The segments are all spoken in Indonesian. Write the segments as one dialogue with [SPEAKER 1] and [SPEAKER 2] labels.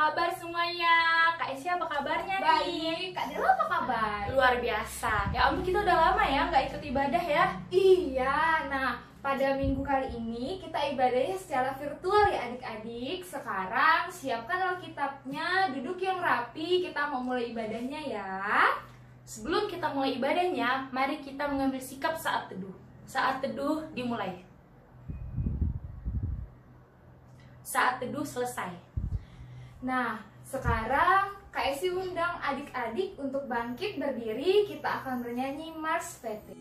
[SPEAKER 1] kabar semuanya? Kak Esy apa kabarnya nih?
[SPEAKER 2] Baik, Kak Dela apa kabar?
[SPEAKER 1] Luar biasa. Ya ampun, kita udah lama ya nggak ikut ibadah ya.
[SPEAKER 2] Iya, nah pada minggu kali ini kita ibadahnya secara virtual ya adik-adik. Sekarang siapkan Alkitabnya, duduk yang rapi, kita mau mulai ibadahnya ya.
[SPEAKER 1] Sebelum kita mulai ibadahnya, mari kita mengambil sikap saat teduh. Saat teduh dimulai. Saat teduh selesai.
[SPEAKER 2] Nah, sekarang Kak Esy undang adik-adik untuk bangkit berdiri, kita akan bernyanyi Mars PT.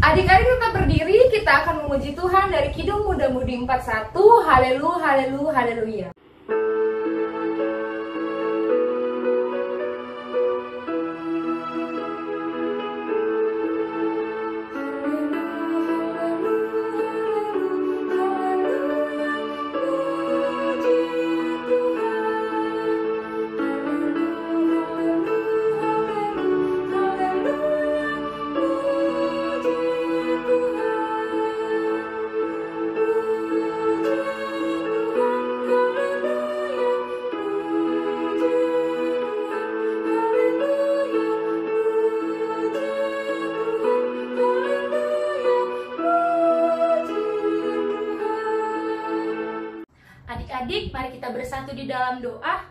[SPEAKER 2] Adik-adik tetap berdiri, kita akan memuji Tuhan dari Kidung Muda-Mudi 41. Haleluya, haleluya, haleluya.
[SPEAKER 1] Adik-adik, mari kita bersatu di dalam doa.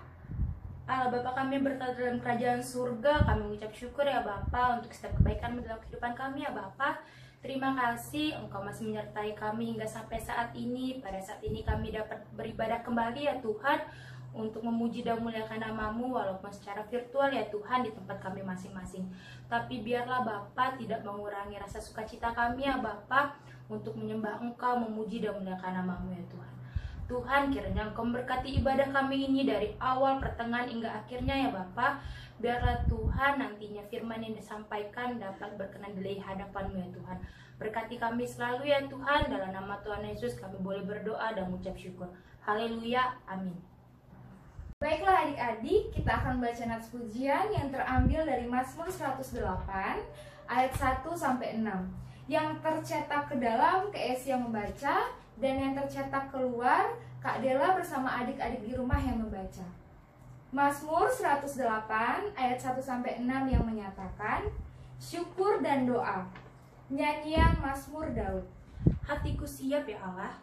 [SPEAKER 1] Allah Bapa kami yang berada dalam kerajaan surga, kami mengucap syukur ya Bapa untuk setiap kebaikan dalam kehidupan kami ya Bapa. Terima kasih Engkau masih menyertai kami hingga sampai saat ini. Pada saat ini kami dapat beribadah kembali ya Tuhan, untuk memuji dan memuliakan nama-Mu walaupun secara virtual ya Tuhan di tempat kami masing-masing. Tapi biarlah Bapa tidak mengurangi rasa sukacita kami ya Bapa untuk menyembah Engkau, memuji dan memuliakan nama-Mu ya Tuhan. Tuhan, kiranya Engkau memberkati ibadah kami ini dari awal, pertengahan, hingga akhirnya ya Bapa. Biarlah Tuhan nantinya firman yang disampaikan dapat berkenan di hadapan-Mu ya Tuhan. Berkati kami selalu ya Tuhan. Dalam nama Tuhan Yesus kami boleh berdoa dan mengucap syukur. Haleluya, amin.
[SPEAKER 2] Baiklah adik-adik, kita akan baca nats pujian yang terambil dari Mazmur 108 ayat 1-6 yang tercetak ke dalam Kak Esy yang membaca, dan yang tercetak keluar Kak Dela bersama adik-adik di rumah yang membaca. Mazmur 108 ayat 1-6 yang menyatakan, syukur dan doa. Nyanyian Mazmur Daud.
[SPEAKER 1] Hatiku siap ya Allah.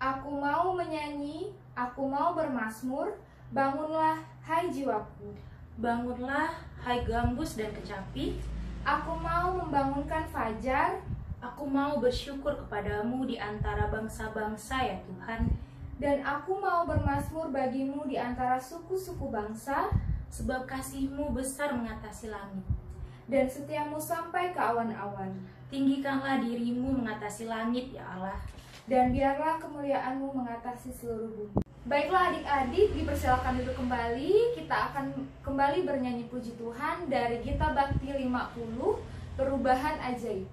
[SPEAKER 2] Aku mau menyanyi, aku mau bermazmur, bangunlah hai jiwaku.
[SPEAKER 1] Bangunlah hai gambus dan kecapi.
[SPEAKER 2] Aku mau membangunkan fajar,
[SPEAKER 1] aku mau bersyukur kepadamu di antara bangsa-bangsa ya Tuhan.
[SPEAKER 2] Dan aku mau bermazmur bagimu di antara suku-suku bangsa,
[SPEAKER 1] sebab kasih-Mu besar mengatasi langit,
[SPEAKER 2] dan setiamu sampai ke awan-awan.
[SPEAKER 1] Tinggikanlah dirimu mengatasi langit ya Allah,
[SPEAKER 2] dan biarlah kemuliaan-Mu mengatasi seluruh bumi. Baiklah adik-adik, dipersilakan duduk kembali. Kita akan kembali bernyanyi puji Tuhan dari Gita Bakti 50, Perubahan Ajaib.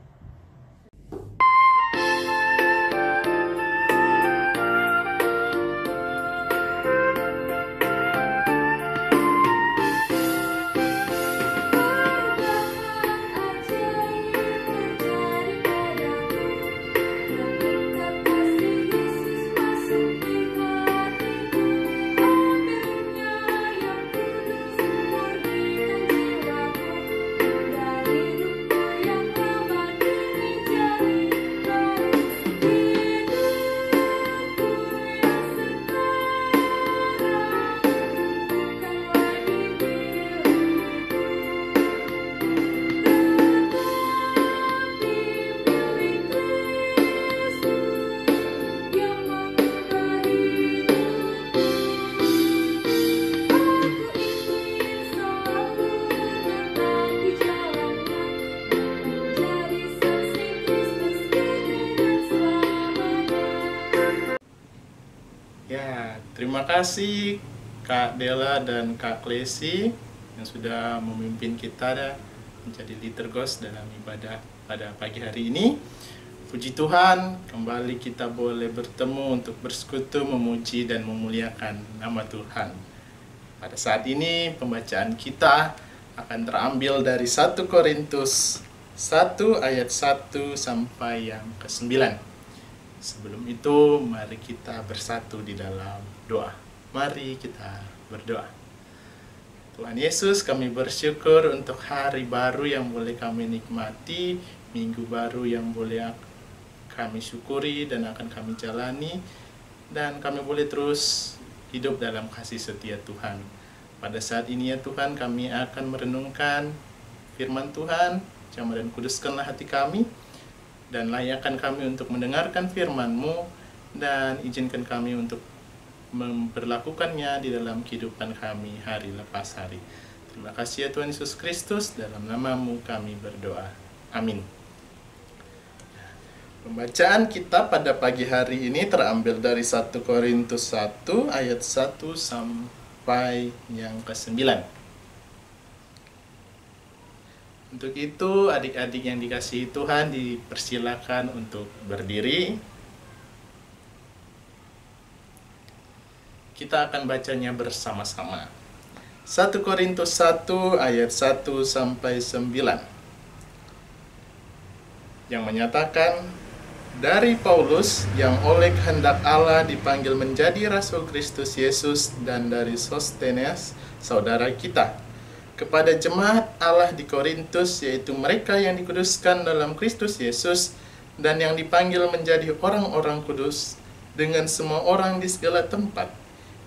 [SPEAKER 3] Ya, terima kasih Kak Dela dan Kak Klesi yang sudah memimpin kita menjadi liturgos dalam ibadah pada pagi hari ini. Puji Tuhan, kembali kita boleh bertemu untuk bersekutu, memuji dan memuliakan nama Tuhan. Pada saat ini pembacaan kita akan terambil dari 1 Korintus 1 ayat 1 sampai yang ke-9. Sebelum itu, mari kita bersatu di dalam doa. Mari kita berdoa. Tuhan Yesus, kami bersyukur untuk hari baru yang boleh kami nikmati, minggu baru yang boleh kami syukuri dan akan kami jalani, dan kami boleh terus hidup dalam kasih setia Tuhan. Pada saat ini ya Tuhan, kami akan merenungkan firman Tuhan. Jamah dan kuduskanlah hati kami, dan layakkan kami untuk mendengarkan firman-Mu, dan izinkan kami untuk memperlakukannya di dalam kehidupan kami hari lepas hari. Terima kasih ya Tuhan Yesus Kristus, dalam nama-Mu kami berdoa. Amin. Pembacaan kita pada pagi hari ini terambil dari 1 Korintus 1 ayat 1 sampai yang ke-9. Untuk itu, adik-adik yang dikasihi Tuhan dipersilakan untuk berdiri. Kita akan bacanya bersama-sama. 1 Korintus 1 ayat 1 sampai 9. Yang menyatakan, dari Paulus yang oleh kehendak Allah dipanggil menjadi Rasul Kristus Yesus, dan dari Sostenes, saudara kita, kepada jemaat Allah di Korintus, yaitu mereka yang dikuduskan dalam Kristus Yesus dan yang dipanggil menjadi orang-orang kudus, dengan semua orang di segala tempat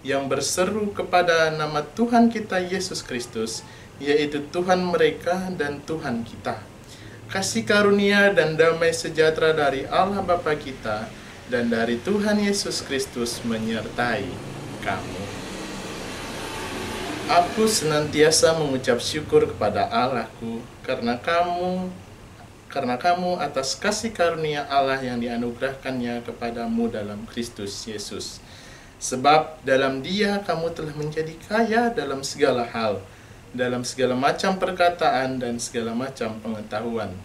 [SPEAKER 3] yang berseru kepada nama Tuhan kita Yesus Kristus, yaitu Tuhan mereka dan Tuhan kita. Kasih karunia dan damai sejahtera dari Allah Bapa kita dan dari Tuhan Yesus Kristus menyertai kamu. Aku senantiasa mengucap syukur kepada Allahku karena kamu atas kasih karunia Allah yang dianugerahkannya kepadamu dalam Kristus Yesus. Sebab dalam Dia kamu telah menjadi kaya dalam segala hal, dalam segala macam perkataan dan segala macam pengetahuan,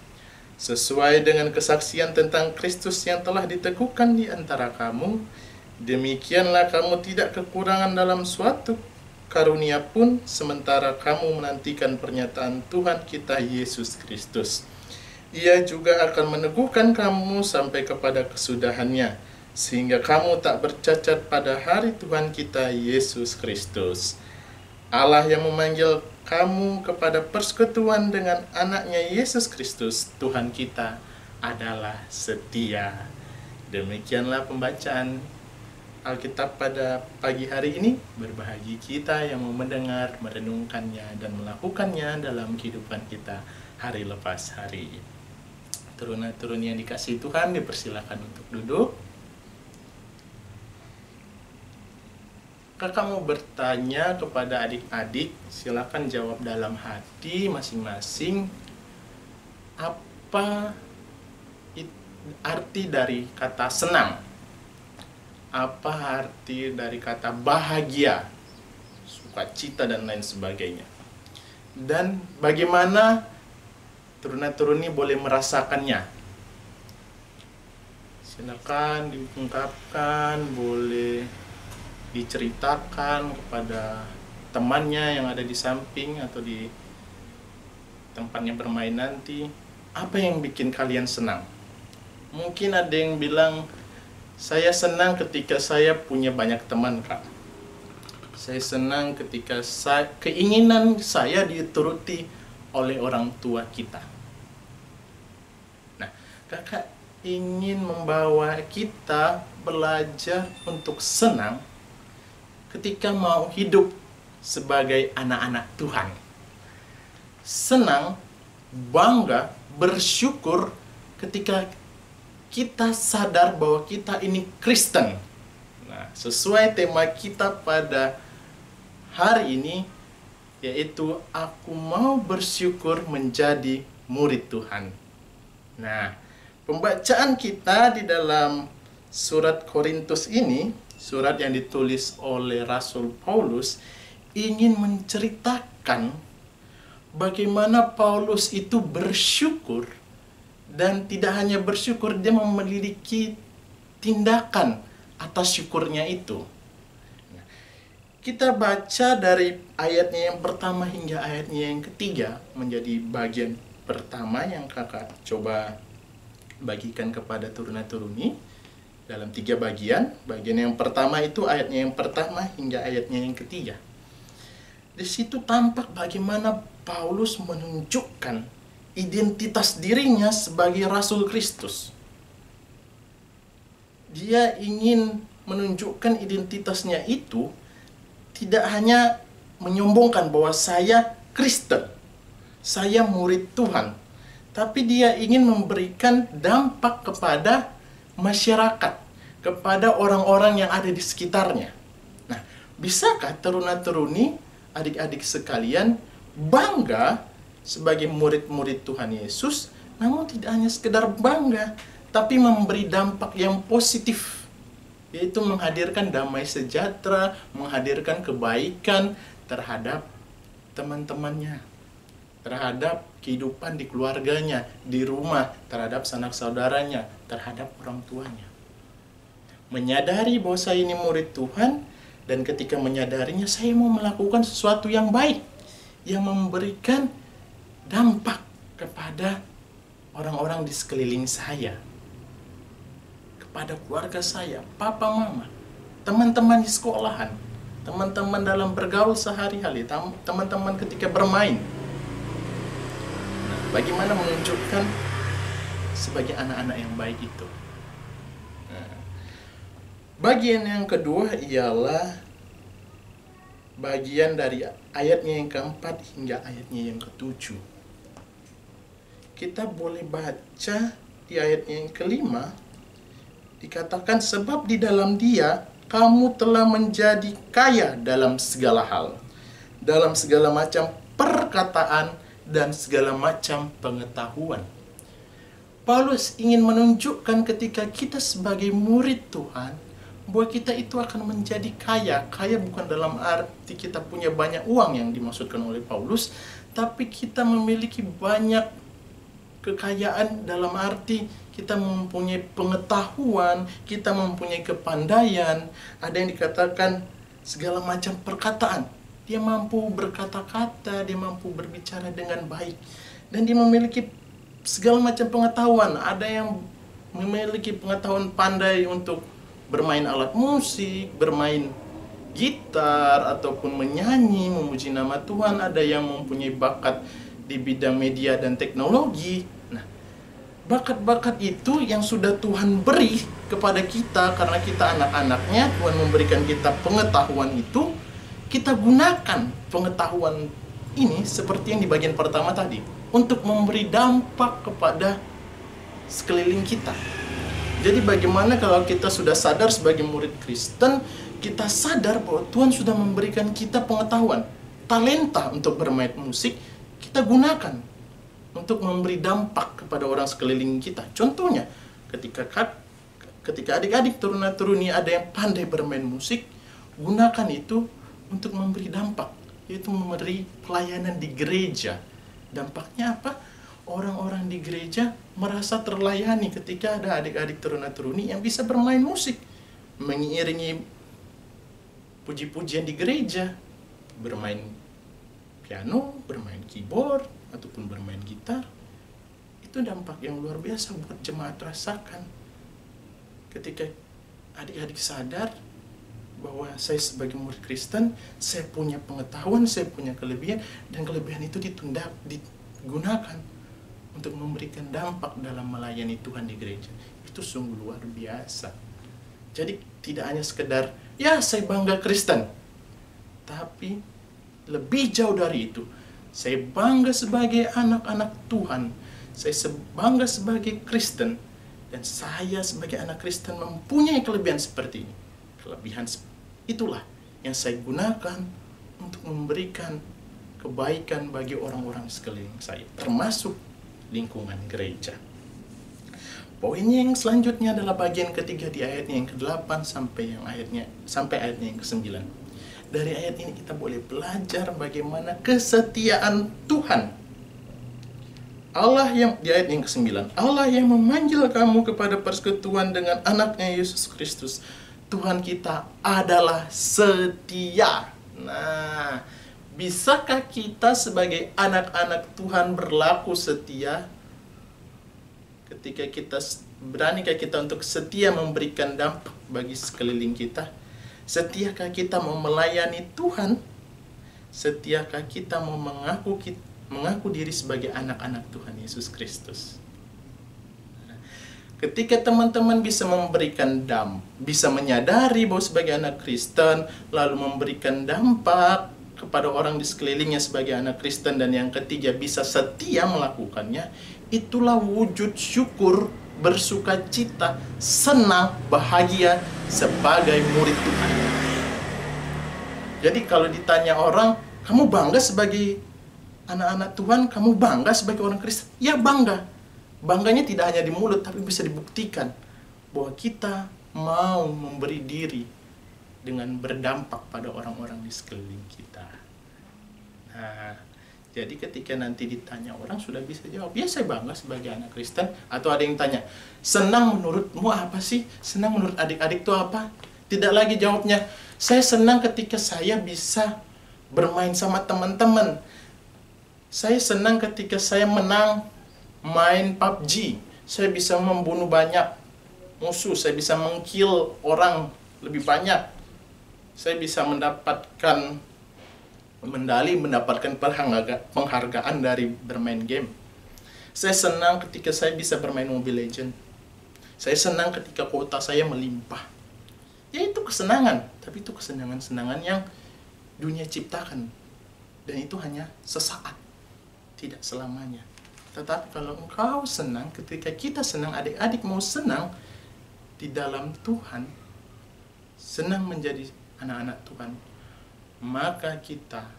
[SPEAKER 3] sesuai dengan kesaksian tentang Kristus yang telah diteguhkan di antara kamu. Demikianlah kamu tidak kekurangan dalam suatu karunia pun, sementara kamu menantikan pernyataan Tuhan kita Yesus Kristus. Ia juga akan meneguhkan kamu sampai kepada kesudahannya, sehingga kamu tak bercacat pada hari Tuhan kita Yesus Kristus. Allah yang memanggil kamu kepada persekutuan dengan anaknya Yesus Kristus, Tuhan kita, adalah setia. Demikianlah pembacaan Alkitab pada pagi hari ini. Berbahagia kita yang mau mendengar, merenungkannya, dan melakukannya dalam kehidupan kita hari lepas hari. Turun-turun yang dikasihi Tuhan, dipersilakan untuk duduk. Kakak mau bertanya kepada adik-adik, silakan jawab dalam hati masing-masing. Apa arti dari kata senang? Apa arti dari kata bahagia, sukacita, dan lain sebagainya? Dan bagaimana turun-turun ini boleh merasakannya? Silakan diungkapkan, boleh diceritakan kepada temannya yang ada di samping atau di tempatnya bermain nanti. Apa yang bikin kalian senang? Mungkin ada yang bilang, saya senang ketika saya punya banyak teman, Kak. Saya senang ketika keinginan saya dituruti oleh orang tua kita. Nah, Kakak ingin membawa kita belajar untuk senang ketika mau hidup sebagai anak-anak Tuhan. Senang, bangga, bersyukur ketika kita sadar bahwa kita ini Kristen. Nah, sesuai tema kita pada hari ini, yaitu aku mau bersyukur menjadi murid Tuhan. Nah, pembacaan kita di dalam surat Korintus ini surat yang ditulis oleh Rasul Paulus ingin menceritakan bagaimana Paulus itu bersyukur, dan tidak hanya bersyukur, dia memiliki tindakan atas syukurnya itu. Kita baca dari ayatnya yang pertama hingga ayatnya yang ketiga, menjadi bagian pertama yang kakak coba bagikan kepada turuna-turuni dalam 3 bagian. Bagian yang pertama itu ayatnya yang pertama hingga ayatnya yang ketiga. Di situ tampak bagaimana Paulus menunjukkan identitas dirinya sebagai Rasul Kristus. Dia ingin menunjukkan identitasnya itu tidak hanya menyombongkan bahwa saya Kristen, saya murid Tuhan, tapi dia ingin memberikan dampak kepada masyarakat, kepada orang-orang yang ada di sekitarnya. Nah, bisakah teruna-teruni, adik-adik sekalian, bangga sebagai murid-murid Tuhan Yesus, namun tidak hanya sekedar bangga, tapi memberi dampak yang positif, yaitu menghadirkan damai sejahtera, menghadirkan kebaikan terhadap teman-temannya, terhadap kehidupan di keluarganya, di rumah, terhadap sanak saudaranya, terhadap orang tuanya. Menyadari bahwa saya ini murid Tuhan, dan ketika menyadarinya, saya mau melakukan sesuatu yang baik, yang memberikan dampak kepada orang-orang di sekeliling saya, pada keluarga saya, papa mama, teman-teman di sekolahan, teman-teman dalam bergaul sehari-hari, teman-teman ketika bermain. Nah, bagaimana menunjukkan sebagai anak-anak yang baik itu? Nah, bagian yang kedua ialah bagian dari ayatnya yang keempat hingga ayatnya yang ketujuh. Kita boleh baca di ayatnya yang kelima, dikatakan, sebab di dalam Dia kamu telah menjadi kaya dalam segala hal, dalam segala macam perkataan dan segala macam pengetahuan. Paulus ingin menunjukkan ketika kita sebagai murid Tuhan, bahwa kita itu akan menjadi kaya. Kaya bukan dalam arti kita punya banyak uang yang dimaksudkan oleh Paulus, tapi kita memiliki banyak kekayaan dalam arti kita mempunyai pengetahuan, kita mempunyai kepandaian. Ada yang dikatakan segala macam perkataan. Dia mampu berkata-kata, dia mampu berbicara dengan baik. Dan dia memiliki segala macam pengetahuan. Ada yang memiliki pengetahuan pandai untuk bermain alat musik, bermain gitar, ataupun menyanyi, memuji nama Tuhan. Ada yang mempunyai bakat di bidang media dan teknologi. Bakat-bakat itu yang sudah Tuhan beri kepada kita karena kita anak-anaknya, Tuhan memberikan kita pengetahuan itu, kita gunakan pengetahuan ini seperti yang di bagian pertama tadi, untuk memberi dampak kepada sekeliling kita. Jadi bagaimana kalau kita sudah sadar sebagai murid Kristen, kita sadar bahwa Tuhan sudah memberikan kita pengetahuan, talenta untuk bermain musik, kita gunakan untuk memberi dampak kepada orang sekeliling kita. Contohnya, ketika adik-adik turuna-turuni ada yang pandai bermain musik, gunakan itu untuk memberi dampak, yaitu memberi pelayanan di gereja. Dampaknya apa? Orang-orang di gereja merasa terlayani ketika ada adik-adik turuna-turuni yang bisa bermain musik, mengiringi puji-pujian di gereja, bermain piano, bermain keyboard, ataupun bermain gitar. Itu dampak yang luar biasa buat jemaat rasakan ketika adik-adik sadar bahwa saya sebagai murid Kristen, saya punya pengetahuan, saya punya kelebihan, dan kelebihan itu digunakan untuk memberikan dampak dalam melayani Tuhan di gereja. Itu sungguh luar biasa. Jadi tidak hanya sekedar, ya saya bangga Kristen, tapi lebih jauh dari itu, saya bangga sebagai anak-anak Tuhan. Saya bangga sebagai Kristen. Dan saya sebagai anak Kristen mempunyai kelebihan seperti ini. Kelebihan itulah yang saya gunakan untuk memberikan kebaikan bagi orang-orang sekeliling saya, termasuk lingkungan gereja. Poinnya yang selanjutnya adalah bagian ketiga di ayatnya yang ke-8 sampai ayatnya yang ke-9. Dari ayat ini kita boleh belajar bagaimana kesetiaan Tuhan. Allah yang di ayat yang ke-9, Allah yang memanggil kamu kepada persekutuan dengan anaknya Yesus Kristus. Tuhan kita adalah setia. Nah, bisakah kita sebagai anak-anak Tuhan berlaku setia? Beranikah kita untuk setia memberikan dampak bagi sekeliling kita? Setiakah kita mau melayani Tuhan? Setiakah kita mau mengaku diri sebagai anak-anak Tuhan Yesus Kristus? Ketika teman-teman bisa bisa menyadari bahwa sebagai anak Kristen, lalu memberikan dampak kepada orang di sekelilingnya sebagai anak Kristen, dan yang ketiga bisa setia melakukannya, itulah wujud syukur, bersuka cita, senang, bahagia sebagai murid Tuhan. Jadi kalau ditanya orang, kamu bangga sebagai anak-anak Tuhan, kamu bangga sebagai orang Kristen? Ya bangga. Bangganya tidak hanya di mulut, tapi bisa dibuktikan bahwa kita mau memberi diri dengan berdampak pada orang-orang di sekeliling kita. Nah, jadi ketika nanti ditanya orang sudah bisa jawab, ya saya bangga sebagai anak Kristen. Atau ada yang tanya, senang menurutmu apa sih? Senang menurut adik-adik itu apa? Tidak lagi jawabnya, saya senang ketika saya bisa bermain sama teman-teman. Saya senang ketika saya menang main PUBG. Saya bisa membunuh banyak musuh. Saya bisa meng-kill orang lebih banyak. Saya bisa mendapatkan medali, mendapatkan penghargaan dari bermain game. Saya senang ketika saya bisa bermain Mobile Legends. Saya senang ketika kuota saya melimpah. Ya itu kesenangan, tapi itu kesenangan-kesenangan yang dunia ciptakan. Dan itu hanya sesaat, tidak selamanya. Tetapi kalau engkau senang, ketika kita senang, adik-adik mau senang di dalam Tuhan, senang menjadi anak-anak Tuhan, maka kita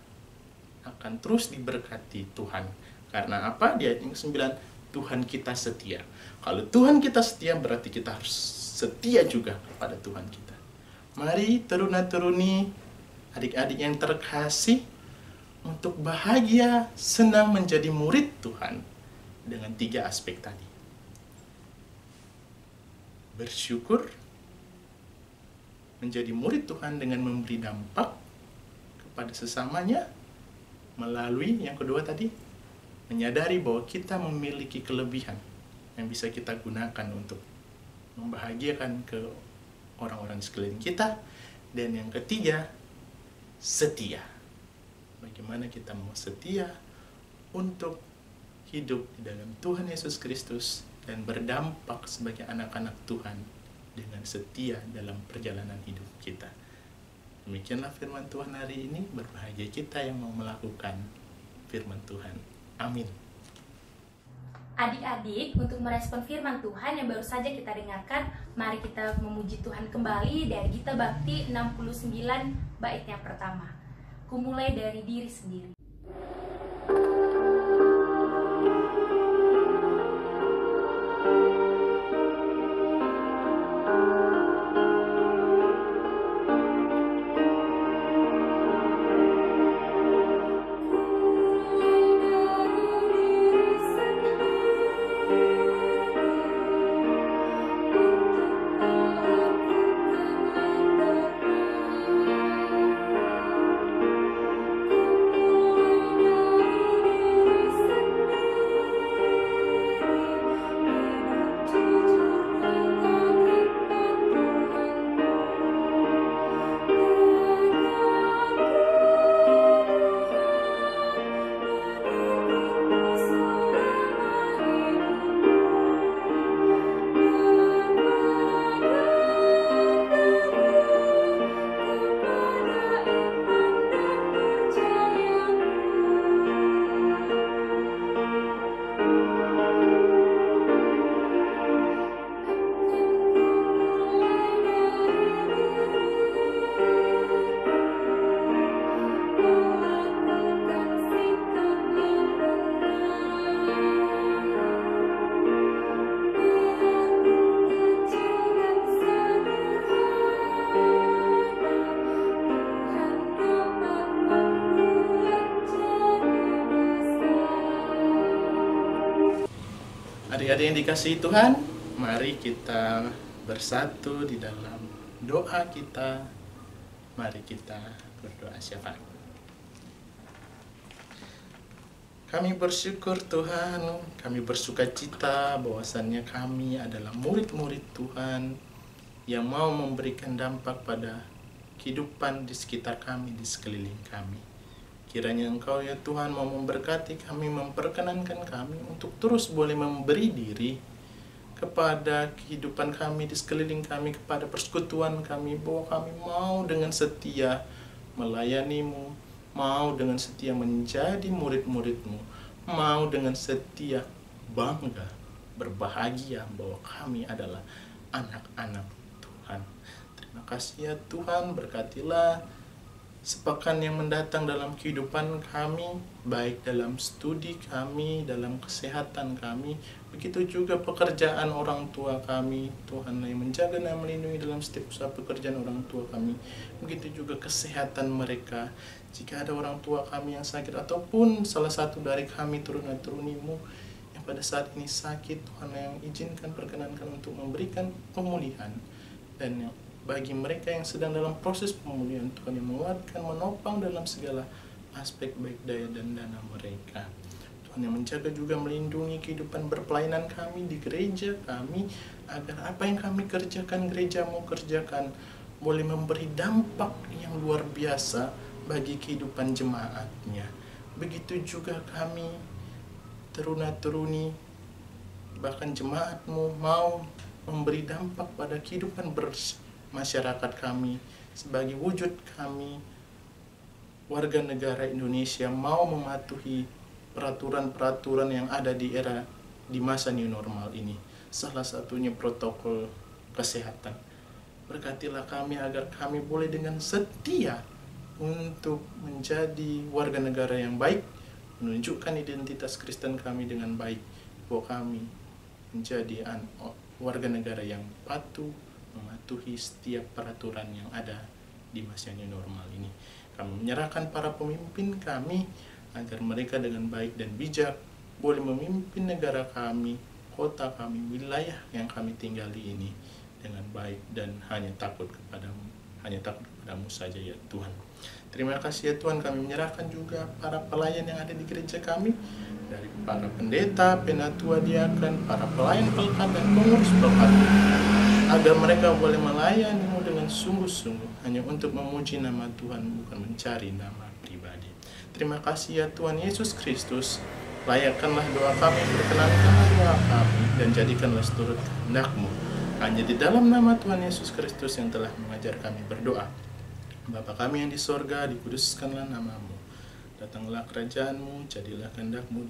[SPEAKER 3] akan terus diberkati Tuhan. Karena apa? Di ayat yang ke-9, Tuhan kita setia. Kalau Tuhan kita setia, berarti kita harus setia juga kepada Tuhan kita. Mari teruna-teruni, adik-adik yang terkasih, untuk bahagia, senang menjadi murid Tuhan dengan 3 aspek tadi. Bersyukur, menjadi murid Tuhan dengan memberi dampak kepada sesamanya, melalui yang kedua tadi, menyadari bahwa kita memiliki kelebihan yang bisa kita gunakan untuk membahagiakan ke orang-orang di sekeliling kita. Dan yang ketiga, setia. Bagaimana kita mau setia untuk hidup di dalam Tuhan Yesus Kristus dan berdampak sebagai anak-anak Tuhan dengan setia dalam perjalanan hidup kita. Demikianlah firman Tuhan hari ini. Berbahagia kita yang mau melakukan firman Tuhan. Amin.
[SPEAKER 1] Adik-adik, untuk merespon firman Tuhan yang baru saja kita dengarkan, mari kita memuji Tuhan kembali dari Gita Bakti 69 bait yang pertama. Kumulai dari diri sendiri.
[SPEAKER 4] Ku
[SPEAKER 3] Adik-adik yang dikasihi Tuhan, mari kita bersatu di dalam doa kita. Mari kita berdoa syafaat. Kami bersyukur Tuhan, kami bersuka cita bahwasannya kami adalah murid-murid Tuhan yang mau memberikan dampak pada kehidupan di sekitar kami, di sekeliling kami. Kiranya Engkau ya Tuhan mau memberkati kami, memperkenankan kami untuk terus boleh memberi diri kepada kehidupan kami di sekeliling kami, kepada persekutuan kami, bahwa kami mau dengan setia melayani-Mu, mau dengan setia menjadi murid-murid-Mu, mau dengan setia bangga, berbahagia bahwa kami adalah anak-anak Tuhan. Terima kasih ya Tuhan, berkatilah sepekan yang mendatang dalam kehidupan kami, baik dalam studi kami, dalam kesehatan kami, begitu juga pekerjaan orang tua kami. Tuhan yang menjaga dan melindungi dalam setiap usaha pekerjaan orang tua kami, begitu juga kesehatan mereka. Jika ada orang tua kami yang sakit, ataupun salah satu dari kami turun-turunimu yang pada saat ini sakit, Tuhan yang izinkan, perkenankan untuk memberikan pemulihan. Dan bagi mereka yang sedang dalam proses pemulihan, Tuhan yang menguatkan, menopang dalam segala aspek baik daya dan dana mereka. Tuhan yang menjaga juga melindungi kehidupan berpelayanan kami di gereja kami, agar apa yang kami kerjakan, gereja mau kerjakan, boleh memberi dampak yang luar biasa bagi kehidupan jemaatnya. Begitu juga kami, teruna-teruni, bahkan jemaat-Mu mau memberi dampak pada kehidupan masyarakat kami, sebagai wujud kami warga negara Indonesia mau mematuhi peraturan-peraturan yang ada di masa new normal ini, salah satunya protokol kesehatan. Berkatilah kami agar kami boleh dengan setia untuk menjadi warga negara yang baik, menunjukkan identitas Kristen kami dengan baik, bahwa kami menjadi warga negara yang patuh, mematuhi setiap peraturan yang ada di masa new normal ini. Kami menyerahkan para pemimpin kami agar mereka dengan baik dan bijak boleh memimpin negara kami, kota kami, wilayah yang kami tinggali ini dengan baik dan hanya takut kepadamu saja ya Tuhan. Terima kasih ya Tuhan, kami menyerahkan juga para pelayan yang ada di gereja kami, dari para pendeta, penatua diakan, para pelayan pelkat dan pengurus pelkat, agar mereka boleh melayani-Mu dengan sungguh-sungguh hanya untuk memuji nama Tuhan, bukan mencari nama pribadi. Terima kasih ya Tuhan Yesus Kristus, layakkanlah doa kami, berkenankanlah doa kami, dan jadikanlah seturut kehendak-Mu. Hanya di dalam nama Tuhan Yesus Kristus yang telah mengajar kami berdoa. Bapa kami yang di sorga, dikuduskanlah nama-Mu. Datanglah kerajaan-Mu, jadilah kehendak-Mu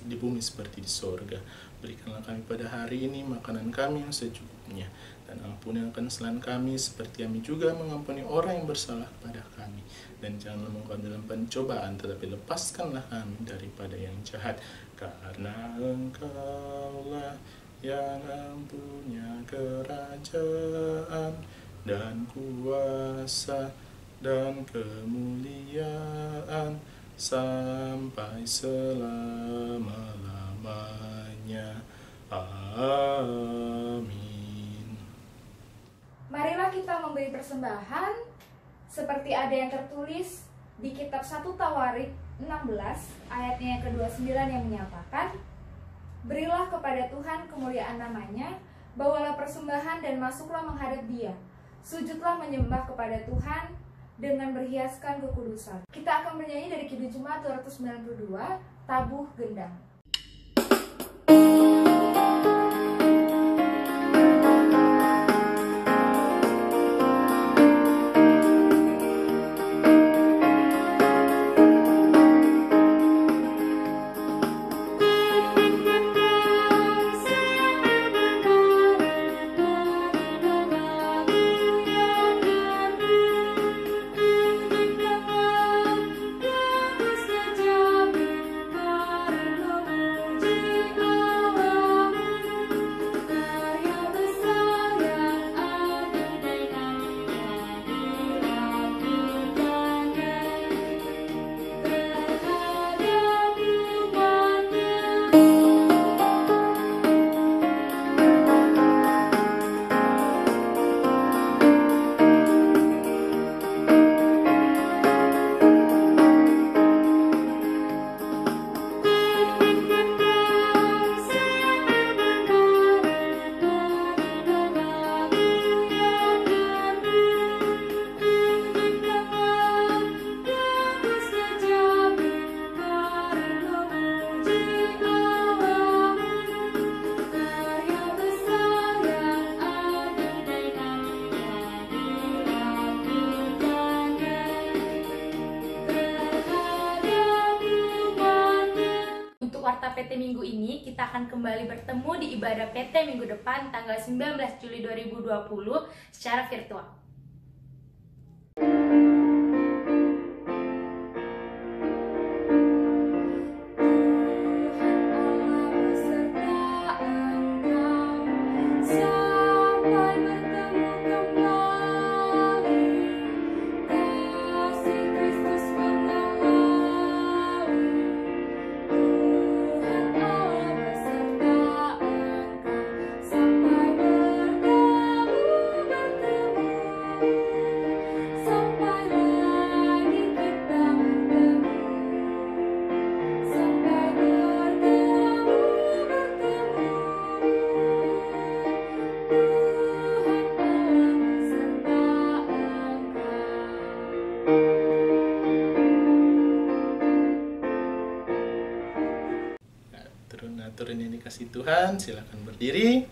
[SPEAKER 3] di bumi seperti di sorga. Berikanlah kami pada hari ini makanan kami yang secukupnya, dan ampuni akan kesalahan kami seperti kami juga mengampuni orang yang bersalah kepada kami. Dan janganlah mengkau dalam pencobaan, tetapi lepaskanlah kami daripada yang jahat. Karena Engkaulah yang punya kerajaan dan kuasa dan kemuliaan sampai selama-lamanya. Amin.
[SPEAKER 2] Marilah kita memberi persembahan seperti ada yang tertulis di kitab 1 Tawarik 16 ayatnya yang ke-29 yang menyatakan, berilah kepada Tuhan kemuliaan namanya, bawalah persembahan dan masuklah menghadap Dia, sujudlah menyembah kepada Tuhan dengan berhiaskan kekudusan. Kita akan bernyanyi dari Kidung Jemaat 292, Tabuh Gendang.
[SPEAKER 1] Karena kita akan kembali bertemu di ibadah PT minggu depan tanggal 19 Juli 2020 secara virtual.
[SPEAKER 3] Turun yang dikasih Tuhan, silakan berdiri.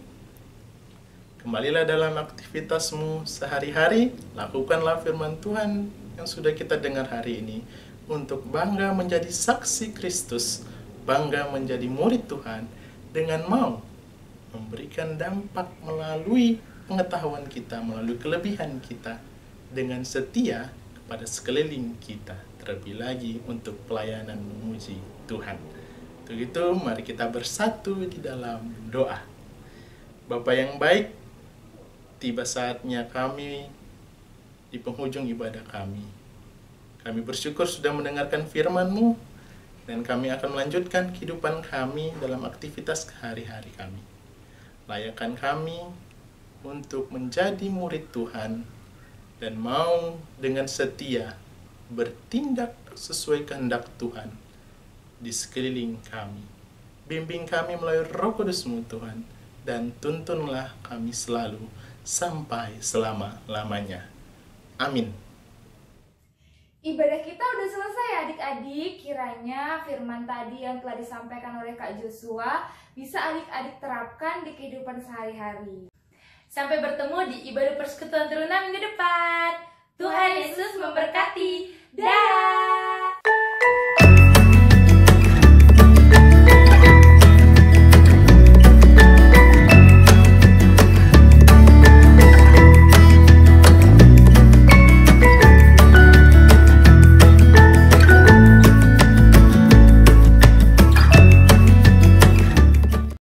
[SPEAKER 3] Kembalilah dalam aktivitasmu sehari-hari. Lakukanlah firman Tuhan yang sudah kita dengar hari ini untuk bangga menjadi saksi Kristus, bangga menjadi murid Tuhan dengan mau memberikan dampak melalui pengetahuan kita, melalui kelebihan kita, dengan setia kepada sekeliling kita, terlebih lagi untuk pelayanan memuji Tuhan. Untuk itu, mari kita bersatu di dalam doa. Bapa yang baik, tiba saatnya kami di penghujung ibadah kami. Kami bersyukur sudah mendengarkan firman-Mu, dan kami akan melanjutkan kehidupan kami dalam aktivitas hari-hari kami. Layakkan kami untuk menjadi murid Tuhan, dan mau dengan setia bertindak sesuai kehendak Tuhan di sekeliling kami. Bimbing kami melalui Roh Kudus-Mu Tuhan, dan tuntunlah kami selalu sampai selama-lamanya. Amin.
[SPEAKER 2] Ibadah kita udah selesai adik-adik. Kiranya firman tadi yang telah disampaikan oleh Kak Joshua bisa adik-adik terapkan di kehidupan sehari-hari.
[SPEAKER 1] Sampai bertemu di ibadah persekutuan teruna minggu depan. Tuhan Yesus memberkati. Dah.